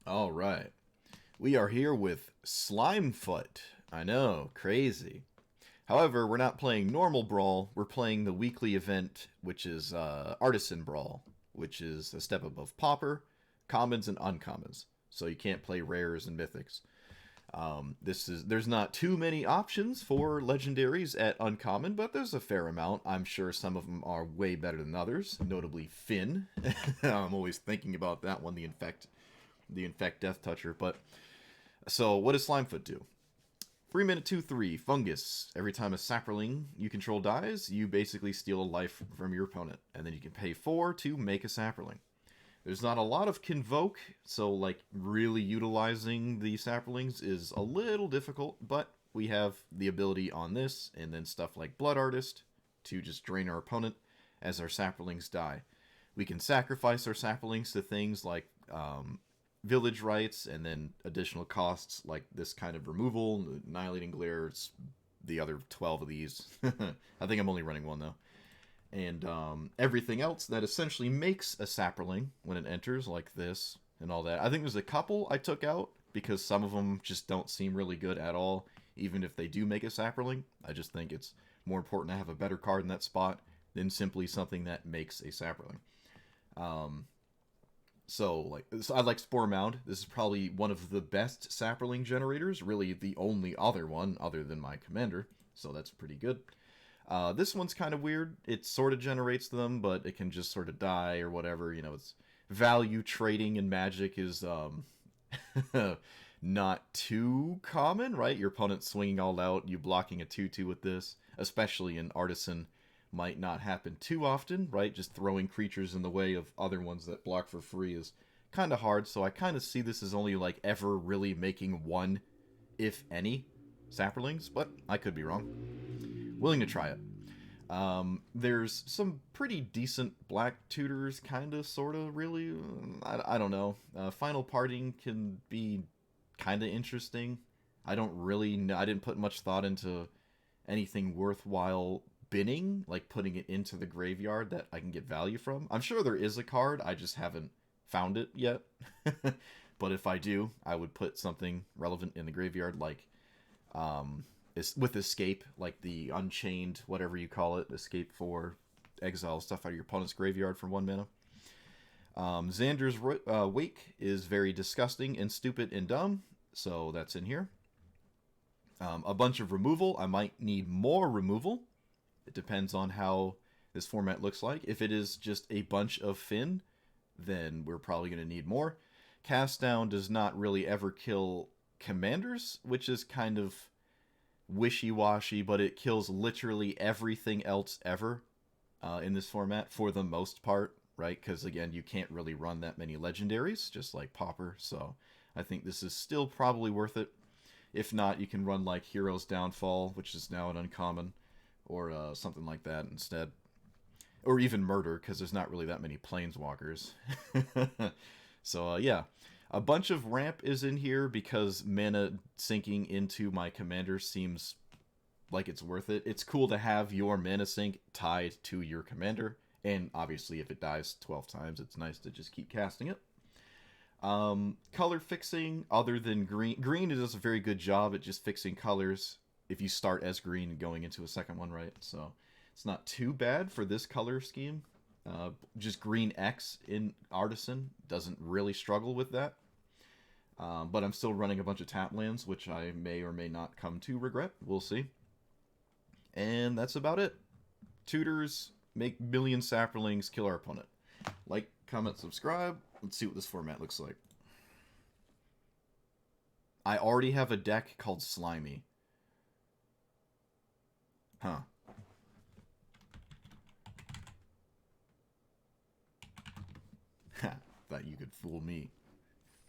All right. We are here with Slimefoot. I know, crazy. However, we're not playing normal Brawl. We're playing the weekly event, which is Artisan Brawl, which is a step above Pauper, Commons, and Uncommons. So you can't play Rares and Mythics. There's not too many options for legendaries at Uncommon, but there's a fair amount. I'm sure some of them are way better than others, notably Finn. I'm always thinking about that one, the Infect Death Toucher. But so what does Slimefoot do? 3-minute 2/3 Fungus. Every time a sapperling you control dies, you basically steal a life from your opponent, and then you can pay 4 to make a sapperling. There's not a lot of Convoke, so like really utilizing the sapperlings is a little difficult, but we have the ability on this, and then stuff like Blood Artist to just drain our opponent as our sapperlings die. We can sacrifice our sapperlings to things like village rights, and then additional costs like this kind of removal, Annihilating Glare, the other 12 of these. I think I'm only running one though. And everything else that essentially makes a sapperling when it enters, like this and all that. I think there's a couple I took out because some of them just don't seem really good at all, even if they do make a sapperling. I just think it's more important to have a better card in that spot than simply something that makes a sapperling. So I like Spore Mound. This is probably one of the best sapperling generators, really the only other one other than my commander, so that's pretty good. This one's kind of weird. It sort of generates them, but it can just sort of die or whatever. You know, it's value trading in Magic is not too common, right? Your opponent swinging all out, you blocking a 2/2 with this, especially in Artisan, might not happen too often, right? Just throwing creatures in the way of other ones that block for free is kind of hard, so I kind of see this as only like ever really making one, if any, sapperlings, but I could be wrong. Willing to try it. There's some pretty decent black tutors, kind of, sort of, really. I don't know. Final Parting can be kind of interesting. I don't really know. I didn't put much thought into anything worthwhile binning, like putting it into the graveyard that I can get value from. I'm sure there is a card, I just haven't found it yet. But if I do, I would put something relevant in the graveyard, like with Escape, like the Unchained, whatever you call it, Escape for exile stuff out of your opponent's graveyard for 1 mana. Xander's Wake is very disgusting and stupid and dumb, so that's in here. A bunch of removal. I might need more removal. It depends on how this format looks like. If it is just a bunch of Finn, then we're probably going to need more. Cast Down does not really ever kill commanders, which is kind of wishy-washy, but it kills literally everything else ever in this format for the most part, right? Because, again, you can't really run that many legendaries, just like Pauper, so I think this is still probably worth it. If not, you can run like Hero's Downfall, which is now an uncommon, or something like that instead. Or even Murder, because there's not really that many Planeswalkers. So, yeah. A bunch of ramp is in here because mana sinking into my commander seems like it's worth it. It's cool to have your mana sink tied to your commander, and obviously if it dies 12 times, it's nice to just keep casting it. Color fixing, other than green. Green does a very good job at just fixing colors if you start as green and going into a second one, right? So it's not too bad for this color scheme. Just green X in Artisan doesn't really struggle with that. But I'm still running a bunch of tap lands, which I may or may not come to regret. We'll see. And that's about it. Tutors, make million sapperlings, kill our opponent. Like, comment, subscribe. Let's see what this format looks like. I already have a deck called Slimy. Huh. Ha, thought you could fool me.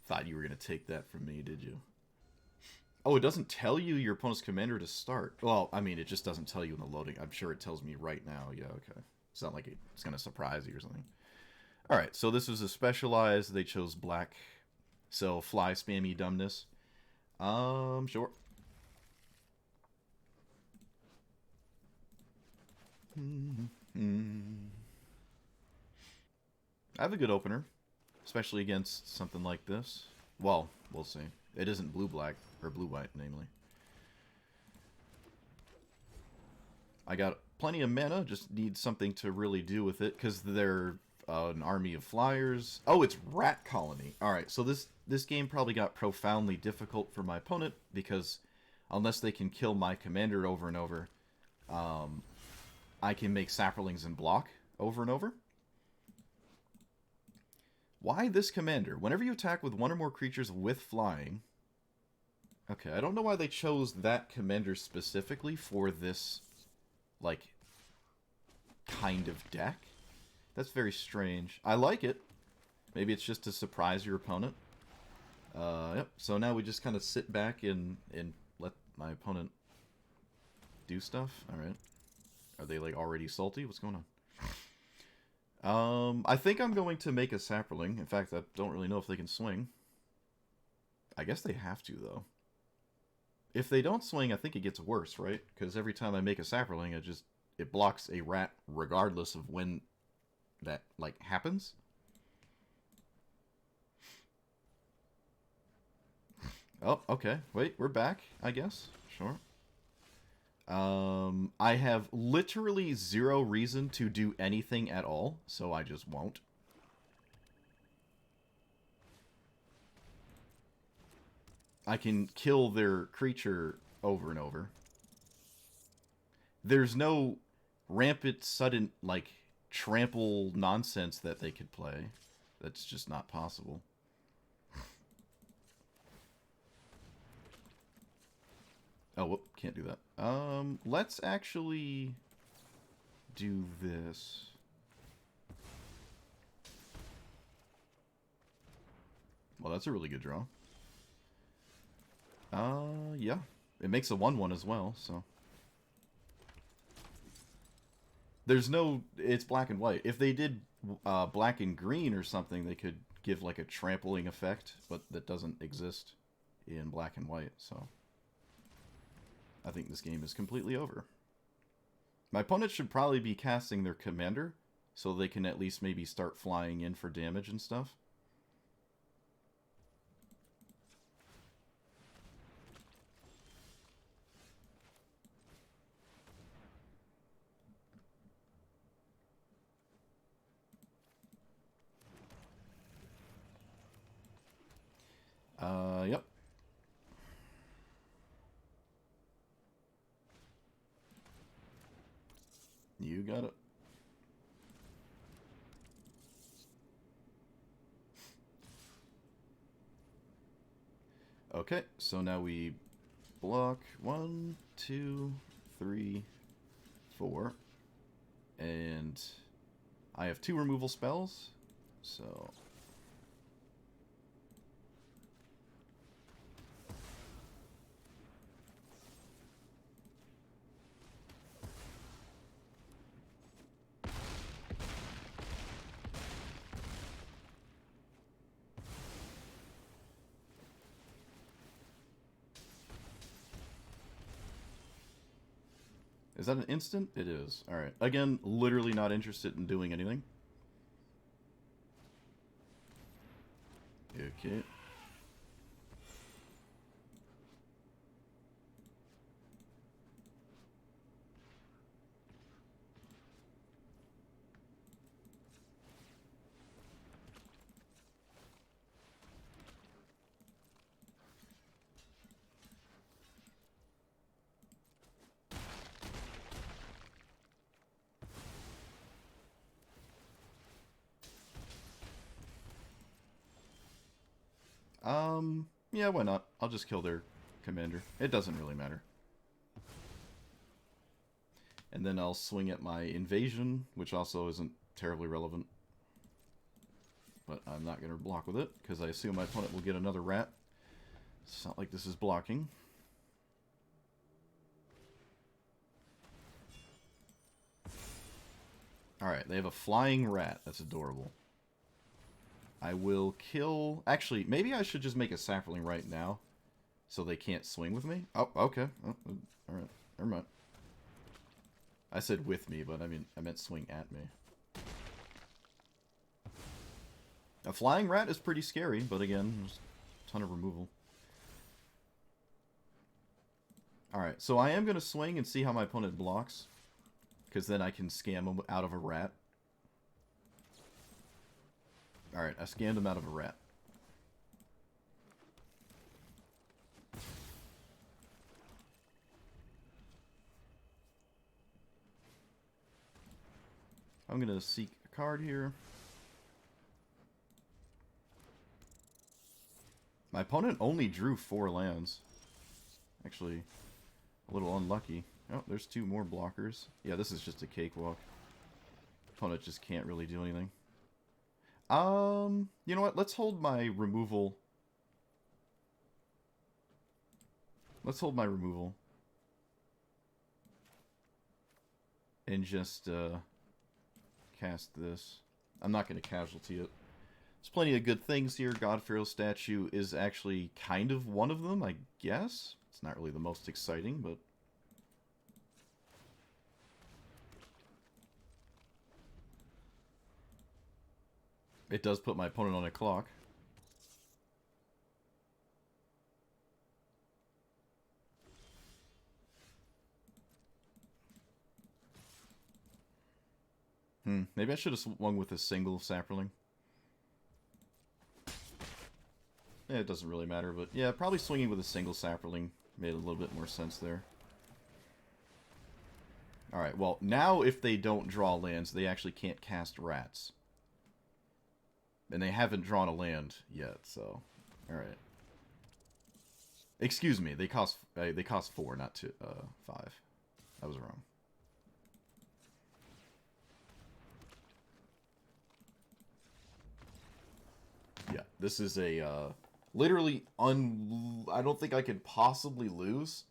Thought you were going to take that from me, did you? Oh, it doesn't tell you your opponent's commander to start. Well, I mean, it just doesn't tell you in the loading. I'm sure it tells me right now. Yeah, okay. It's not like it's going to surprise you or something. Alright, so this was a specialized. They chose black. So, fly spammy dumbness. Sure. I have a good opener, especially against something like this. Well, we'll see. It isn't blue-black, or blue-white, namely. I got plenty of mana, just need something to really do with it, because they're an army of flyers. Oh, it's Rat Colony. Alright, so this game probably got profoundly difficult for my opponent, because unless they can kill my commander over and over, I can make saplings and block over and over. Why this commander? Whenever you attack with one or more creatures with flying... Okay, I don't know why they chose that commander specifically for this, like, kind of deck. That's very strange. I like it. Maybe it's just to surprise your opponent. Yep, so now we just kind of sit back and let my opponent do stuff. Alright. Are they, like, already salty? What's going on? I think I'm going to make a sapling. In fact, I don't really know if they can swing. I guess they have to, though. If they don't swing, I think it gets worse, right? Because every time I make a sapling, it blocks a rat regardless of when that, like, happens. Oh, okay. Wait, we're back, I guess. Sure. I have literally zero reason to do anything at all, so I just won't. I can kill their creature over and over. There's no rampant, sudden, like, trample nonsense that they could play. That's just not possible. Oh, whoop, can't do that. Let's actually do this. Well, that's a really good draw. Yeah. It makes a 1/1 as well, so. There's no... It's black and white. If they did black and green or something, they could give, like, a trampling effect, but that doesn't exist in black and white, so... I think this game is completely over. My opponent should probably be casting their commander, so they can at least maybe start flying in for damage and stuff. Yep. You got it. Okay, so now we block 1, 2, 3, 4. And I have 2 removal spells, so... Is that an instant? It is. Alright. Again, literally not interested in doing anything. Okay. Yeah, why not? I'll just kill their commander. It doesn't really matter. And then I'll swing at my invasion, which also isn't terribly relevant. But I'm not going to block with it, because I assume my opponent will get another rat. It's not like this is blocking. Alright, they have a flying rat. That's adorable. I will kill... Actually, maybe I should just make a sapling right now, so they can't swing with me. Oh, okay. Oh, alright, never mind. I said with me, but I meant swing at me. A flying rat is pretty scary, but again, just ton of removal. Alright, so I am going to swing and see how my opponent blocks. Because then I can scam him out of a rat. Alright, I scammed him out of a rat. I'm going to seek a card here. My opponent only drew 4 lands. Actually, a little unlucky. Oh, there's 2 more blockers. Yeah, this is just a cakewalk. Opponent just can't really do anything. You know what? Let's hold my removal. Let's hold my removal. And just, cast this. I'm not going to casualty it. There's plenty of good things here. God Pharaoh statue is actually kind of one of them, I guess. It's not really the most exciting, but... it does put my opponent on a clock. Maybe I should have swung with a single sapling. Yeah, it doesn't really matter, but yeah, probably swinging with a single sapling made a little bit more sense there. Alright, well, now if they don't draw lands, they actually can't cast rats. And they haven't drawn a land yet, so... alright. Excuse me, they cost 4, not 5. I was wrong. Yeah, this is a, literally I don't think I could possibly lose.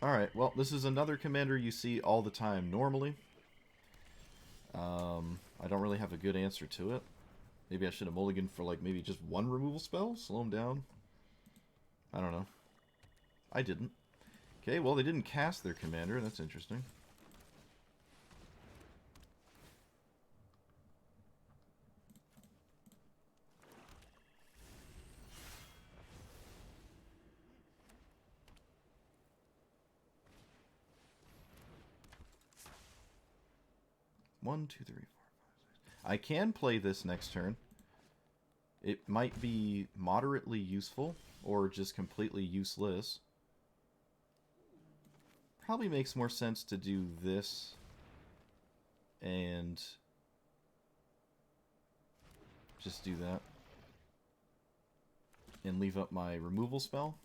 Alright, well, this is another commander you see all the time normally. I don't really have a good answer to it. Maybe I should have mulliganed for, like, maybe just 1 removal spell? Slow him down? I don't know. I didn't. Okay, well, they didn't cast their commander. That's interesting. One, two, three, four, 5, 6. I can play this next turn. It might be moderately useful, or just completely useless. Probably makes more sense to do this and just do that. And leave up my removal spell.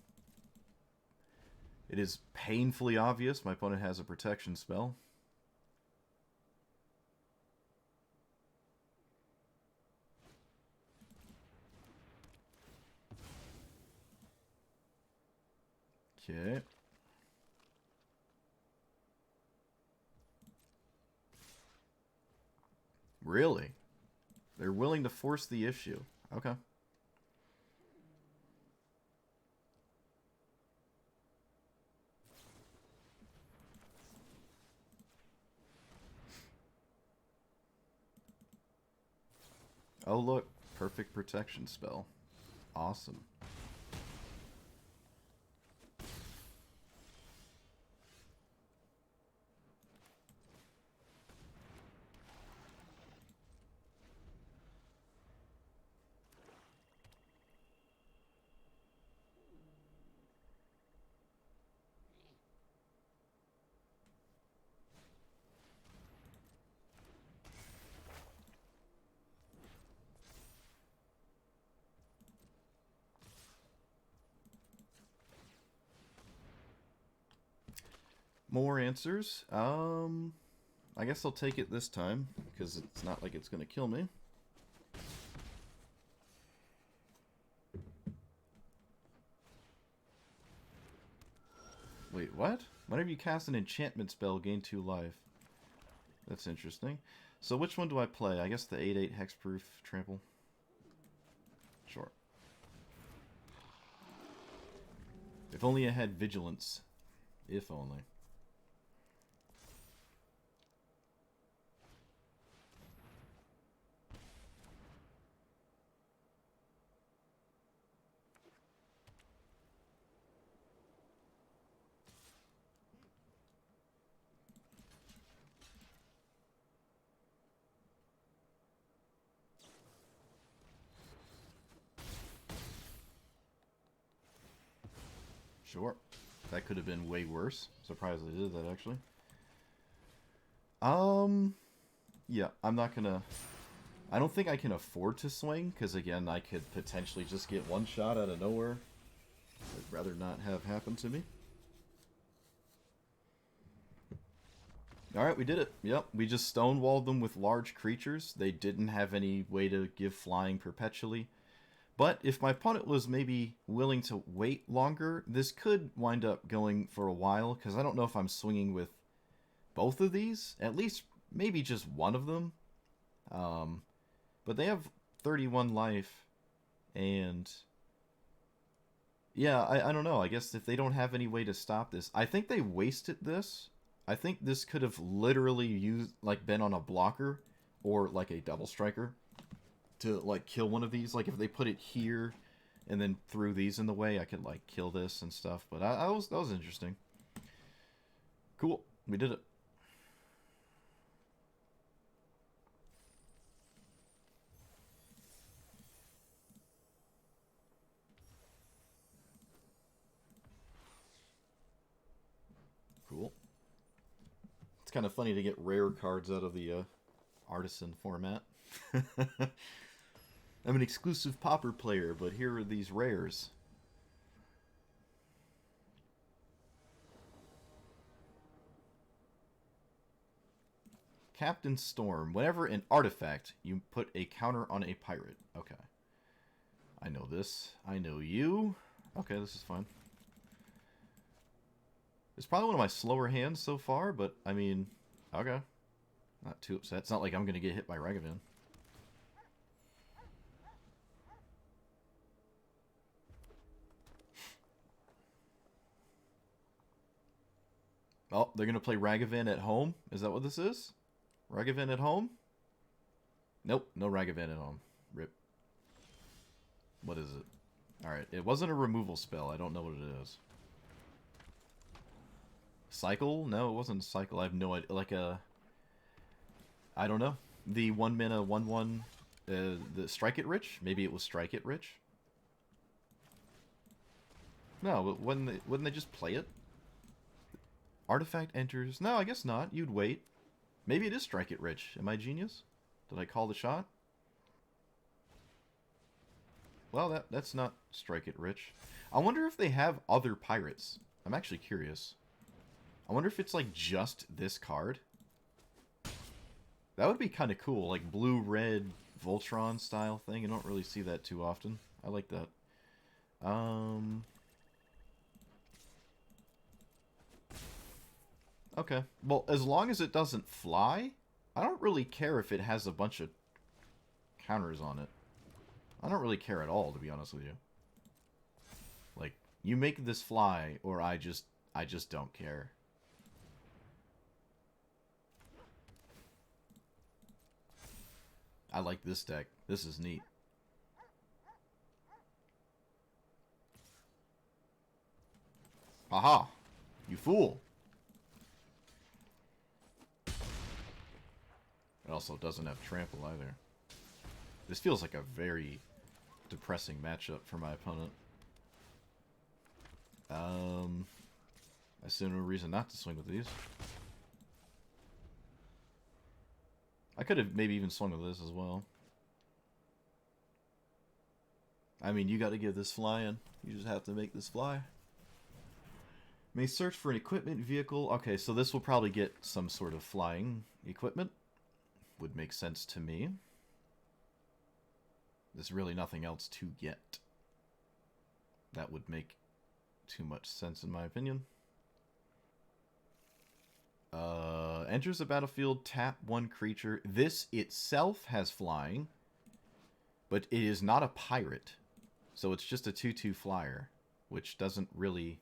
It is painfully obvious my opponent has a protection spell. Okay. Really? They're willing to force the issue. Okay. Oh, look. Perfect protection spell. Awesome. More answers. I guess I'll take it this time, because it's not like it's going to kill me. Wait, what? Whenever you cast an enchantment spell, gain 2 life. That's interesting. So which one do I play? I guess the 8/8 hexproof trample. Sure. If only I had vigilance. If only. Sure. That could have been way worse. Surprised they did that, actually. Yeah, I'm not gonna... I don't think I can afford to swing, because again, I could potentially just get one shot out of nowhere. I'd rather not have happen to me. Alright, we did it. Yep, we just stonewalled them with large creatures. They didn't have any way to give flying perpetually. But if my opponent was maybe willing to wait longer, this could wind up going for a while, because I don't know if I'm swinging with both of these. At least, maybe just one of them. But they have 31 life, and... yeah, I don't know. I guess if they don't have any way to stop this... I think they wasted this. I think this could have literally been on a blocker, or like a double striker, to like kill one of these. Like if they put it here and then threw these in the way, I could like kill this and stuff. But that was interesting. Cool, we did it. Cool. It's kind of funny to get rare cards out of the Artisan format. I'm an exclusive Pauper player, but here are these rares. Captain Storm. Whenever an artifact, you put a counter on a pirate. Okay. I know this. I know you. Okay, this is fine. It's probably one of my slower hands so far, but, I mean, okay. Not too upset. It's not like I'm going to get hit by Ragavan. Oh, they're going to play Ragavan at home? Is that what this is? Ragavan at home? Nope, no Ragavan at home. Rip. What is it? Alright, it wasn't a removal spell. I don't know what it is. Cycle? No, it wasn't Cycle. I have no idea. Like a... I don't know. The 1 mana 1/1... the Strike It Rich? Maybe it was Strike It Rich? No, but wouldn't they just play it? Artifact enters... No, I guess not. You'd wait. Maybe it is Strike It Rich. Am I genius? Did I call the shot? Well, that's not Strike It Rich. I wonder if they have other pirates. I'm actually curious. I wonder if it's like just this card. That would be kind of cool. Like blue-red Voltron style thing. I don't really see that too often. I like that. Okay. Well, as long as it doesn't fly, I don't really care if it has a bunch of counters on it. I don't really care at all, to be honest with you. Like, you make this fly, or I just don't care. I like this deck. This is neat. Aha! You fool! It also doesn't have trample either. This feels like a very depressing matchup for my opponent. I see no reason not to swing with these. I could have maybe even swung with this as well. I mean, you got to give this flying. You just have to make this fly. May search for an equipment vehicle. Okay, so this will probably get some sort of flying equipment. Would make sense to me. There's really nothing else to get. That would make too much sense in my opinion. Enters the battlefield, tap one creature. This itself has flying, but it is not a pirate. So it's just a 2/2 flyer, which doesn't really...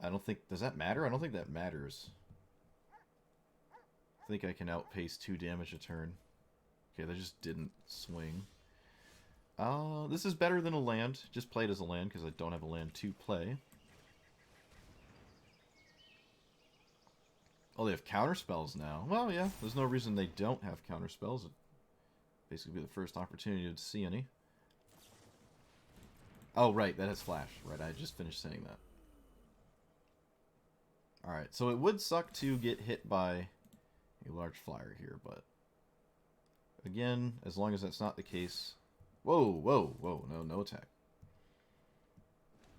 I don't think... Does that matter? I don't think that matters. I think I can outpace 2 damage a turn. Okay, that just didn't swing. This is better than a land. Just play it as a land because I don't have a land to play. Oh, they have counter spells now. Well, yeah, there's no reason they don't have counter spells. It'd basically be the first opportunity to see any. Oh, right, that has flash. Right, I just finished saying that. Alright, so it would suck to get hit by a large flyer here, but... Again, as long as that's not the case... Whoa, whoa, whoa, no, no attack.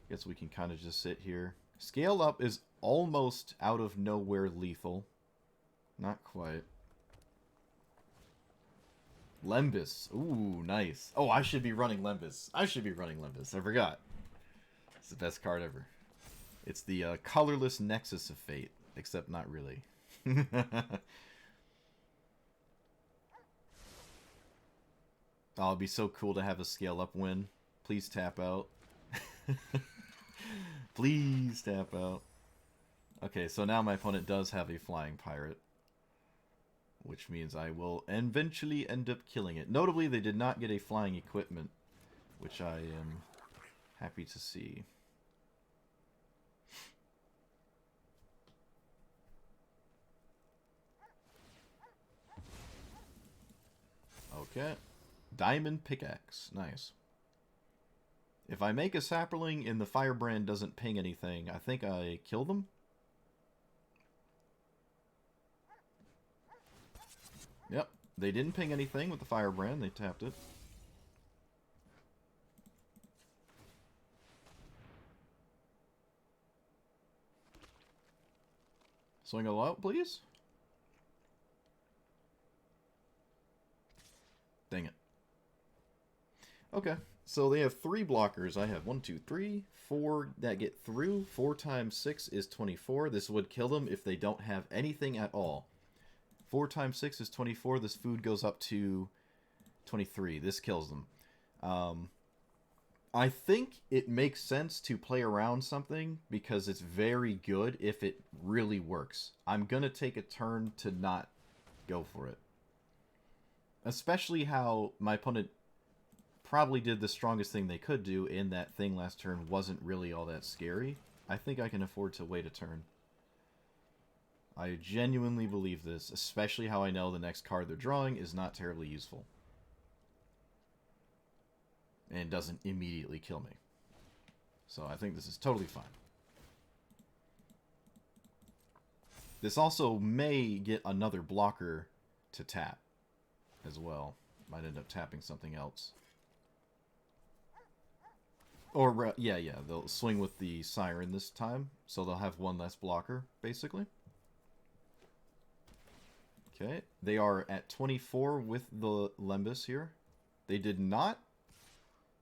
Guess we can kind of just sit here. Scale up is almost out of nowhere lethal. Not quite. Lembas. Ooh, nice. Oh, I should be running Lembas. I should be running Lembas. I forgot. It's the best card ever. It's the colorless Nexus of Fate. Except not really. Oh, it'd be so cool to have a scale up win. Please tap out. Please tap out. Okay, so now my opponent does have a flying pirate. Which means I will eventually end up killing it. Notably, they did not get a flying equipment, which I am happy to see. Okay. Diamond pickaxe. Nice. If I make a sapling and the firebrand doesn't ping anything, I think I kill them. Yep. They didn't ping anything with the firebrand. They tapped it. Swing a lot, please. Dang it. Okay, so they have 3 blockers. I have 1, 2, 3, 4 that get through. 4 times 6 is 24. This would kill them if they don't have anything at all. 4 times 6 is 24. This food goes up to 23. This kills them. I think it makes sense to play around something because it's very good if it really works. I'm going to take a turn to not go for it. Especially how my opponent probably did the strongest thing they could do in that thing last turn wasn't really all that scary. I think I can afford to wait a turn. I genuinely believe this, especially how I know the next card they're drawing is not terribly useful. And doesn't immediately kill me. So I think this is totally fine. This also may get another blocker to tap as well. Might end up tapping something else. Or, yeah, they'll swing with the Siren this time, so they'll have 1 less blocker, basically. Okay, they are at 24 with the Lembas here. They did not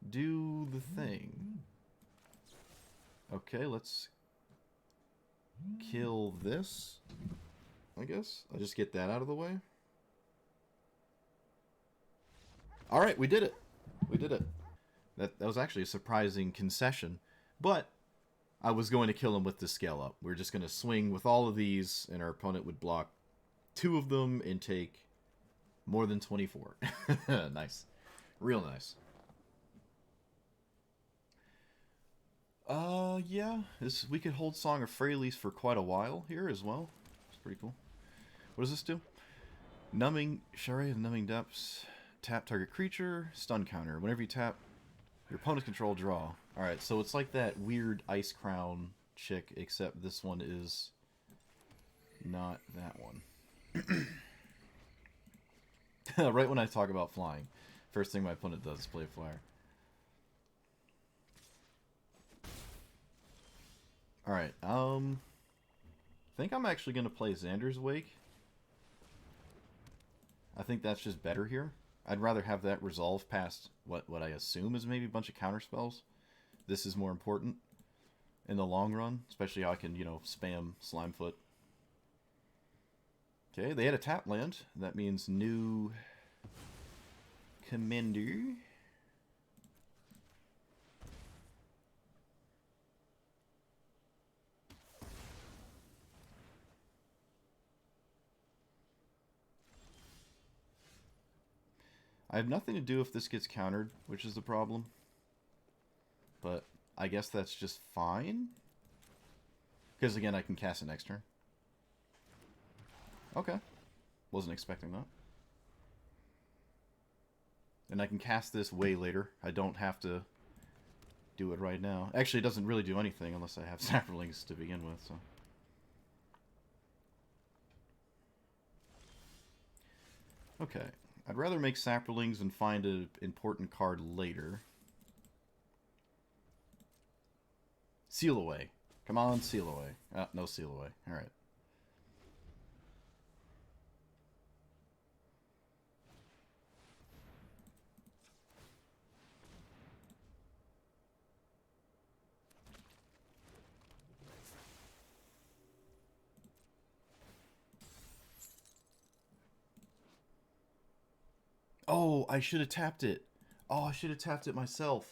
do the thing. Okay, let's kill this, I guess. I'll just get that out of the way. Alright, we did it. We did it. That was actually a surprising concession. But I was going to kill him with the scale up. We were just going to swing with all of these, and our opponent would block 2 of them and take more than 24. Nice. Real nice. Yeah. We could hold Song of Freylease for quite a while here as well. It's pretty cool. What does this do? Numbing, Charade of Numbing Depths. Tap target creature, stun counter. Whenever you tap your opponent's control, draw. Alright, so it's like that weird Ice Crown chick, except this one is not that one. Right when I talk about flying, first thing my opponent does is play a flyer. Alright, I think I'm actually going to play Xander's Wake. I think that's just better here. I'd rather have that resolve past what I assume is maybe a bunch of counter spells. This is more important in the long run, especially how I can, you know, spam Slimefoot. Okay, they had a tap land. That means new commander. I have nothing to do if this gets countered, which is the problem. But I guess that's just fine. Because again, I can cast it next turn. Okay. Wasn't expecting that. And I can cast this way later. I don't have to do it right now. Actually, it doesn't really do anything unless I have saplings to begin with, so. Okay. I'd rather make saplings and find an important card later. Seal away. Come on, seal away. Ah, no seal away. Alright. Oh, I should have tapped it. Oh, I should have tapped it myself.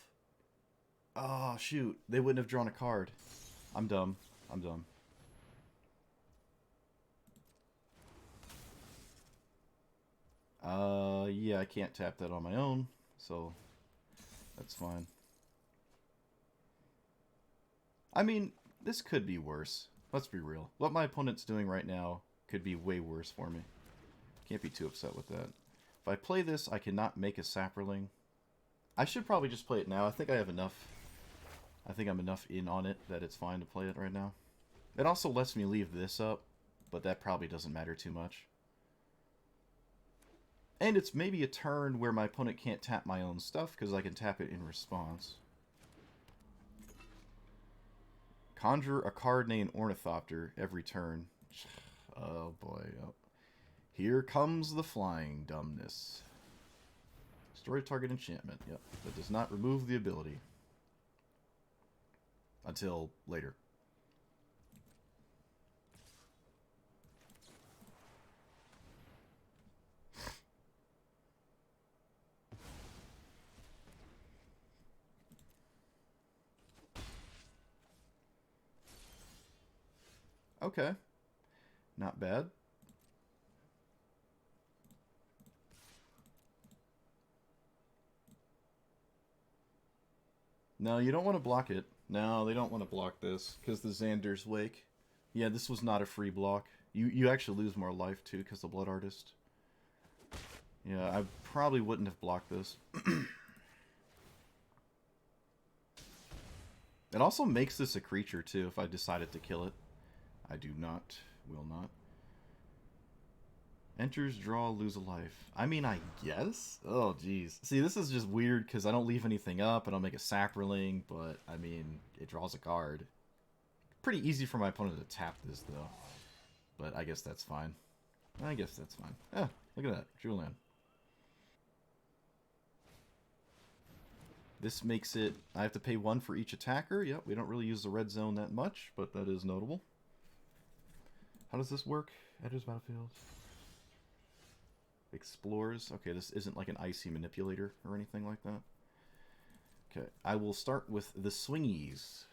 Oh, shoot. They wouldn't have drawn a card. I'm dumb. I'm dumb. Yeah, I can't tap that on my own, so that's fine. I mean, this could be worse. Let's be real. What my opponent's doing right now could be way worse for me. Can't be too upset with that. If I play this, I cannot make a sapperling. I should probably just play it now. I think I have enough. I think I'm enough in on it that it's fine to play it right now. It also lets me leave this up, but that probably doesn't matter too much. And it's maybe a turn where my opponent can't tap my own stuff because I can tap it in response. Conjure a card named Ornithopter every turn. Oh boy. Oh. Here comes the flying dumbness. Destroy target enchantment. Yep. That does not remove the ability. Until later. Okay. Not bad. No, you don't want to block it. No, they don't want to block this because the Xander's Wake. Yeah, this was not a free block. You actually lose more life too because the Blood Artist. Yeah, I probably wouldn't have blocked this. It also makes this a creature too if I decided to kill it. I do not. Will not. Enters, draw, lose a life. I mean, I guess? Oh, jeez. See, this is just weird because I don't leave anything up. I don't make a sapperling, but, I mean, it draws a card. Pretty easy for my opponent to tap this, though. But I guess that's fine. I guess that's fine. Ah, look at that. Julian. This makes it... I have to pay 1 for each attacker. Yep, we don't really use the red zone that much, but that is notable. How does this work? Enters battlefield. Explores. Okay, this isn't like an icy manipulator or anything like that. Okay, I will start with the swingies.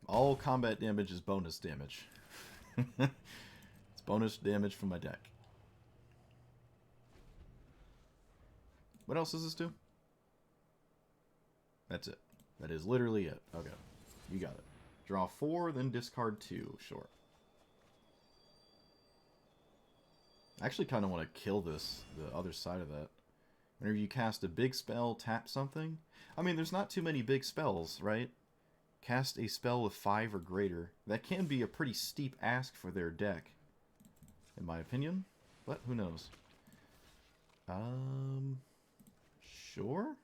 All combat damage is bonus damage. It's bonus damage from my deck. What else does this do? That's it. That is literally it. Okay, you got it. Draw 4, then discard 2. Sure. I actually kind of want to kill this, the other side of that. Whenever you cast a big spell, tap something. I mean, there's not too many big spells, right? Cast a spell with 5 or greater. That can be a pretty steep ask for their deck, in my opinion. But who knows? Sure?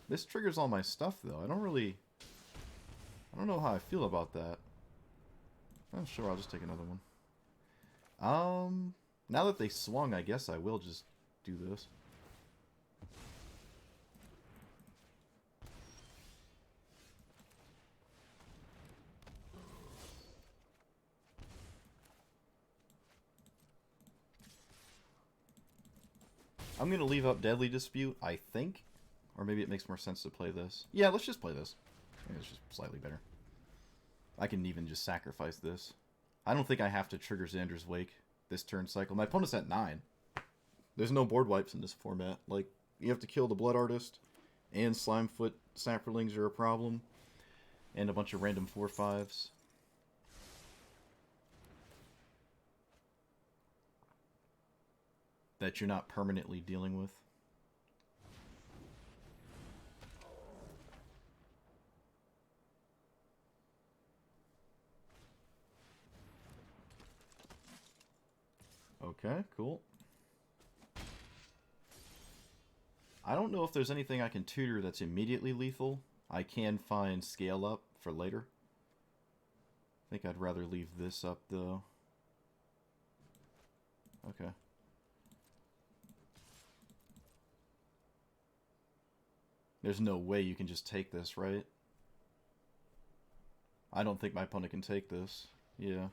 This triggers all my stuff, though. I don't know how I feel about that. Oh, sure, I'll just take another one. Now that they swung, I guess I will just do this. I'm going to leave up Deadly Dispute, I think. Or maybe it makes more sense to play this. Yeah, let's just play this. I think it's just slightly better. I can even just sacrifice this. I don't think I have to trigger Xander's Wake this turn cycle. My opponent's at 9. There's no board wipes in this format. Like, you have to kill the Blood Artist, and Slimefoot Sapperlings are a problem, and a bunch of random 4/5s. that you're not permanently dealing with. Okay, cool. I don't know if there's anything I can tutor that's immediately lethal. I can find scale up for later. I think I'd rather leave this up, though. Okay. There's no way you can just take this, right? I don't think my opponent can take this. Yeah.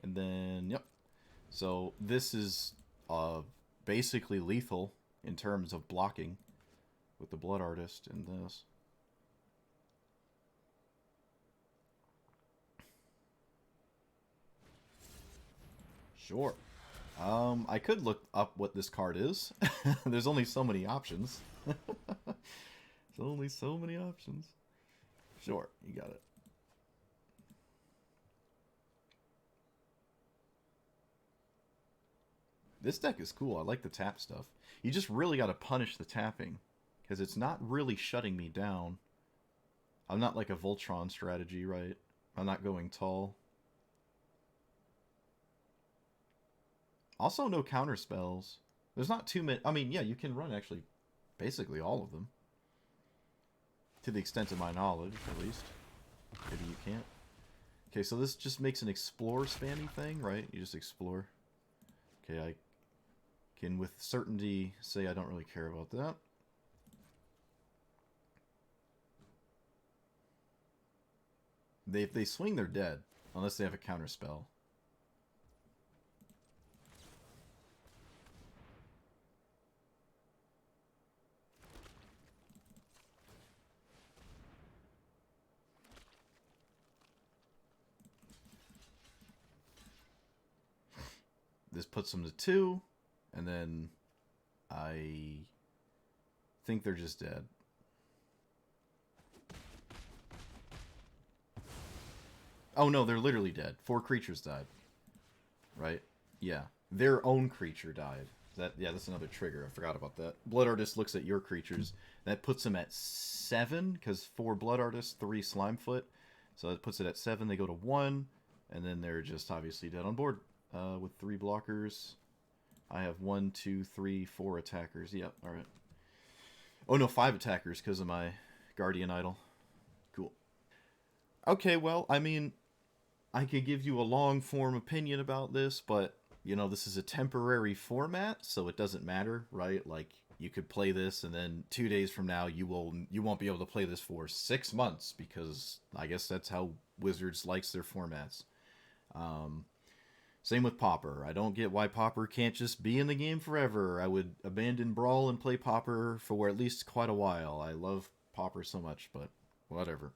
And then, yep. So this is basically lethal in terms of blocking with the Blood Artist and this. Sure. I could look up what this card is. There's only so many options. There's only so many options. Sure, you got it. This deck is cool. I like the tap stuff. You just really got to punish the tapping, because it's not really shutting me down. I'm not like a Voltron strategy, right? I'm not going tall. Also, no counter spells. There's not too many. I mean, yeah, you can run actually basically all of them. To the extent of my knowledge, at least. Maybe you can't. Okay, so this just makes an explore spanning thing, right? You just explore. Okay, I can with certainty say I don't really care about that. If they swing, they're dead. Unless they have a counter spell. This puts them to 2, and then I think they're just dead. Oh no, they're literally dead. 4 creatures died. Right? Yeah. Their own creature died. Yeah, that's another trigger. I forgot about that. Blood Artist looks at your creatures. That puts them at 7, because 4 Blood Artists, 3 Slimefoot. So that puts it at 7. They go to 1, and then they're just obviously dead on board. With 3 blockers. I have 1, 2, 3, 4 attackers. Yep, alright. Oh no, 5 attackers because of my Guardian Idol. Cool. Okay, well, I mean, I could give you a long form opinion about this, but, you know, this is a temporary format, so it doesn't matter, right? Like, you could play this, and then 2 days from now, you won't be able to play this for 6 months, because I guess that's how Wizards likes their formats. Same with Pauper. I don't get why Pauper can't just be in the game forever. I would abandon Brawl and play Pauper for at least quite a while. I love Pauper so much, but whatever.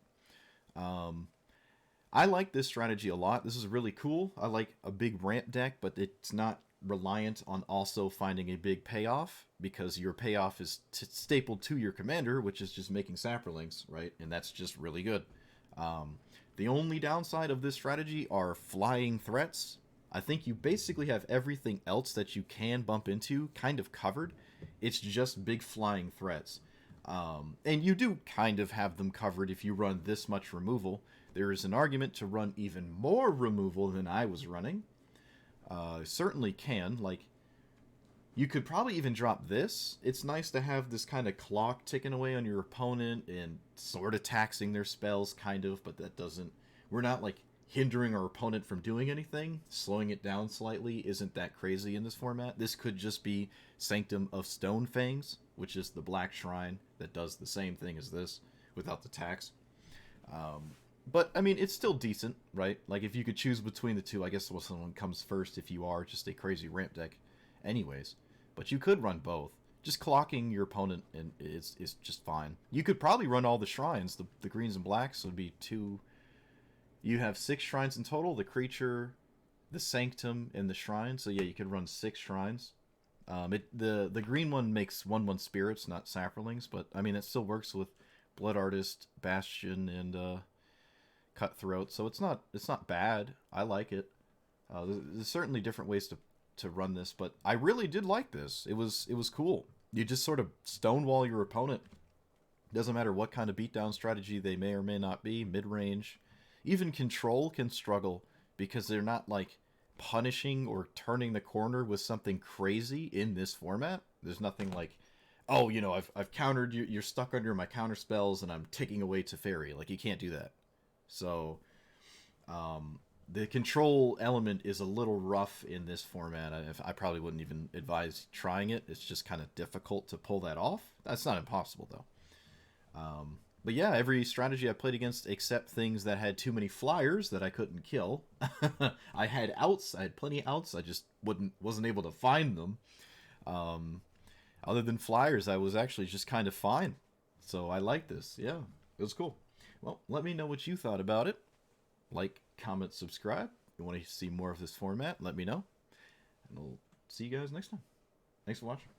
I like this strategy a lot. This is really cool. I like a big ramp deck, but it's not reliant on also finding a big payoff, because your payoff is stapled to your commander, which is just making saprolings, right? And that's just really good. The only downside of this strategy are flying threats. I think you basically have everything else that you can bump into kind of covered. It's just big flying threats. And you do kind of have them covered if you run this much removal. There is an argument to run even more removal than I was running. Certainly can. Like, you could probably even drop this. It's nice to have this kind of clock ticking away on your opponent and sort of taxing their spells, kind of, but that doesn't... We're not, like, hindering our opponent from doing anything. Slowing it down slightly isn't that crazy in this format. This could just be Sanctum of Stonefangs, which is the black shrine that does the same thing as this without the tax. But, I mean, it's still decent, right? Like, if you could choose between the two, I guess someone comes first if you are just a crazy ramp deck anyways. But you could run both. Just clocking your opponent is just fine. You could probably run all the shrines. The greens and blacks would be 2... You have 6 shrines in total, the creature, the sanctum, and the shrine. So yeah, you could run 6 shrines. The green one makes 1/1 spirits, not saprolings, but I mean it still works with Blood Artist, Bastion, and cutthroat, so it's not bad. I like it. There's certainly different ways to run this, but I really did like this. It was cool. You just sort of stonewall your opponent. Doesn't matter what kind of beatdown strategy they may or may not be, mid-range. Even control can struggle because they're not like punishing or turning the corner with something crazy in this format. There's nothing like, oh, you know, I've countered you, you're stuck under my counter spells and I'm taking away Teferi. Like, you can't do that. So, the control element is a little rough in this format. I probably wouldn't even advise trying it. It's just kind of difficult to pull that off. That's not impossible, though. But yeah, every strategy I played against, except things that had too many flyers that I couldn't kill. I had outs. I had plenty of outs. I just wasn't able to find them. Other than flyers, I was actually just kind of fine. So I like this. Yeah, it was cool. Well, let me know what you thought about it. Like, comment, subscribe. If you want to see more of this format, let me know. And we'll see you guys next time. Thanks for watching.